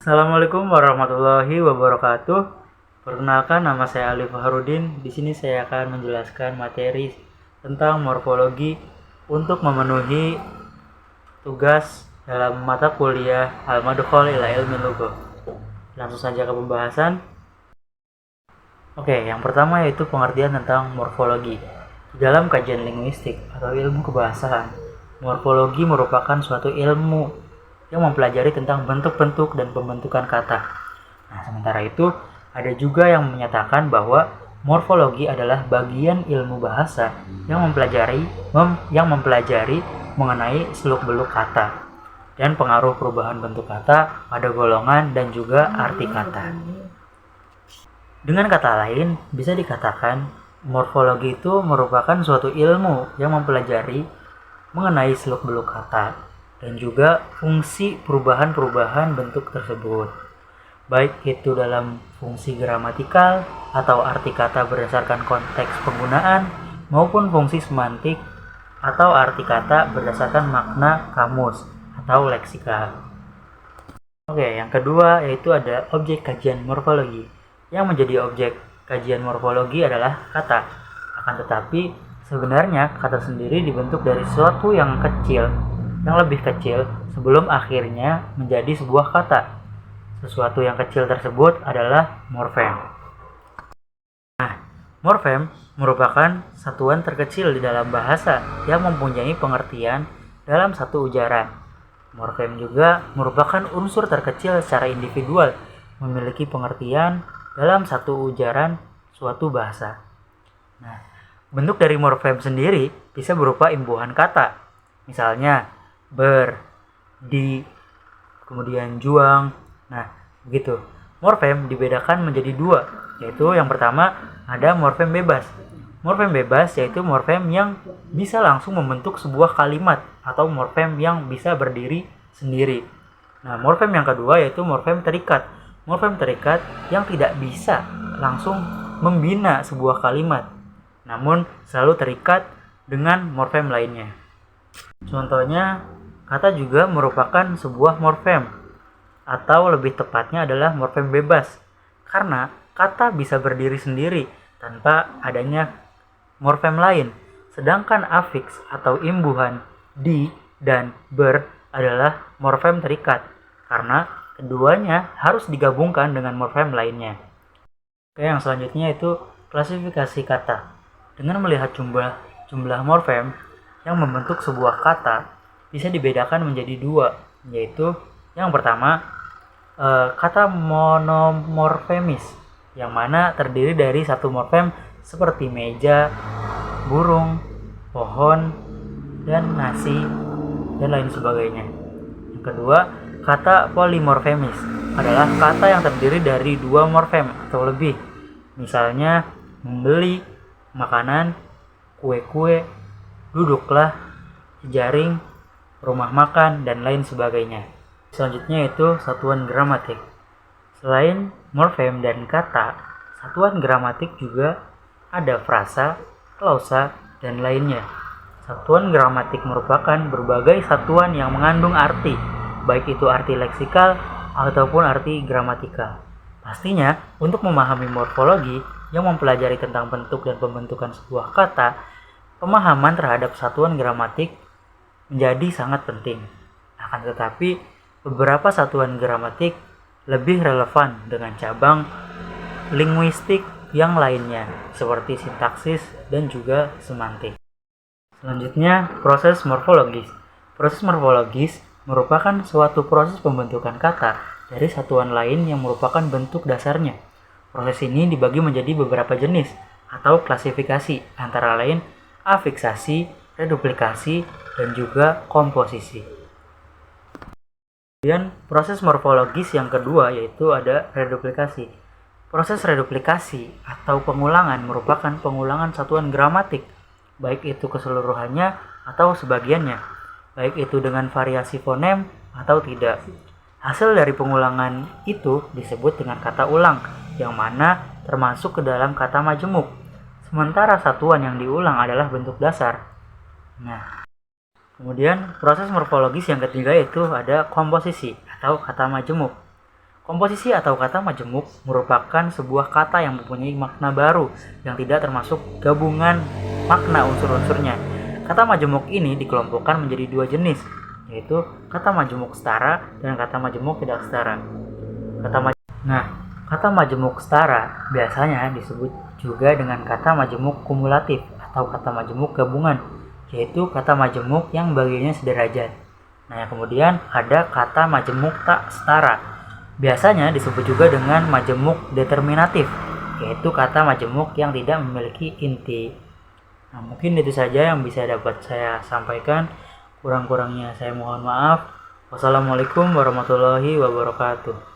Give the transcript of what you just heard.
Assalamualaikum warahmatullahi wabarakatuh. Perkenalkan, nama saya Ali Fahrudin. Di sini saya akan menjelaskan materi tentang morfologi untuk memenuhi tugas dalam mata kuliah Al-Madkhal ila Ilmil Lugah. Langsung saja ke pembahasan. Oke, yang pertama yaitu pengertian tentang morfologi. Di dalam kajian linguistik atau ilmu kebahasaan, morfologi merupakan suatu ilmu yang mempelajari tentang bentuk-bentuk dan pembentukan kata. Nah, sementara itu, ada juga yang menyatakan bahwa morfologi adalah bagian ilmu bahasa yang mempelajari mengenai seluk-beluk kata dan pengaruh perubahan bentuk kata pada golongan dan juga arti kata. Dengan kata lain, bisa dikatakan morfologi itu merupakan suatu ilmu yang mempelajari mengenai seluk-beluk kata dan juga fungsi perubahan-perubahan bentuk tersebut, baik itu dalam fungsi gramatikal atau arti kata berdasarkan konteks penggunaan, maupun fungsi semantik atau arti kata berdasarkan makna kamus atau leksikal. Oke, yang kedua yaitu ada objek kajian morfologi. Yang menjadi objek kajian morfologi adalah kata. Akan tetapi, sebenarnya kata sendiri dibentuk dari sesuatu yang lebih kecil sebelum akhirnya menjadi sebuah kata. Sesuatu yang kecil tersebut adalah morfem. Nah, morfem merupakan satuan terkecil di dalam bahasa yang mempunyai pengertian dalam satu ujaran. Morfem juga merupakan unsur terkecil secara individual, memiliki pengertian dalam satu ujaran suatu bahasa. Nah, bentuk dari morfem sendiri bisa berupa imbuhan kata. Misalnya, ber, di, kemudian juang. Nah, begitu. Morfem dibedakan menjadi dua, yaitu yang pertama ada morfem bebas. Morfem bebas yaitu morfem yang bisa langsung membentuk sebuah kalimat atau morfem yang bisa berdiri sendiri. Nah, morfem yang kedua yaitu morfem terikat. Morfem terikat yang tidak bisa langsung membina sebuah kalimat, namun selalu terikat dengan morfem lainnya. Contohnya, kata juga merupakan sebuah morfem, atau lebih tepatnya adalah morfem bebas, karena kata bisa berdiri sendiri tanpa adanya morfem lain. Sedangkan afiks atau imbuhan di dan ber adalah morfem terikat, karena keduanya harus digabungkan dengan morfem lainnya. Oke, yang selanjutnya itu klasifikasi kata. Dengan melihat jumlah morfem yang membentuk sebuah kata bisa dibedakan menjadi dua, yaitu yang pertama kata monomorfemis, yang mana terdiri dari satu morfem seperti meja, burung, pohon, dan nasi, dan lain sebagainya. Yang kedua, kata polimorfemis adalah kata yang terdiri dari dua morfem atau lebih. Misalnya, membeli, makanan, kue-kue, duduklah, jaring, rumah makan, dan lain sebagainya. Selanjutnya itu satuan gramatik. Selain morfem dan kata, satuan gramatik juga ada frasa, klausa, dan lainnya. Satuan gramatik merupakan berbagai satuan yang mengandung arti, baik itu arti leksikal ataupun arti gramatikal. Pastinya, untuk memahami morfologi yang mempelajari tentang bentuk dan pembentukan sebuah kata, pemahaman terhadap satuan gramatik menjadi sangat penting. Akan tetapi, beberapa satuan gramatik lebih relevan dengan cabang linguistik yang lainnya, seperti sintaksis dan juga semantik. Selanjutnya, proses morfologis. Proses morfologis merupakan suatu proses pembentukan kata dari satuan lain yang merupakan bentuk dasarnya. Proses ini dibagi menjadi beberapa jenis atau klasifikasi, antara lain afiksasi, reduplikasi, dan juga komposisi. Kemudian proses morfologis yang kedua yaitu ada reduplikasi. Proses reduplikasi atau pengulangan merupakan pengulangan satuan gramatik, baik itu keseluruhannya atau sebagiannya, baik itu dengan variasi fonem atau tidak. Hasil dari pengulangan itu disebut dengan kata ulang, yang mana termasuk ke dalam kata majemuk. Sementara satuan yang diulang adalah bentuk dasar. Nah, kemudian proses morfologis yang ketiga yaitu ada komposisi atau kata majemuk. Komposisi atau kata majemuk merupakan sebuah kata yang mempunyai makna baru yang tidak termasuk gabungan makna unsur-unsurnya. Kata majemuk ini dikelompokkan menjadi dua jenis, yaitu kata majemuk setara dan kata majemuk tidak setara. Kata majemuk setara biasanya disebut juga dengan kata majemuk kumulatif atau kata majemuk gabungan, yaitu kata majemuk yang bagiannya sederajat. Kemudian ada kata majemuk tak setara. Biasanya disebut juga dengan majemuk determinatif, yaitu kata majemuk yang tidak memiliki inti. Mungkin itu saja yang bisa dapat saya sampaikan. Kurang-kurangnya saya mohon maaf. Wassalamualaikum warahmatullahi wabarakatuh.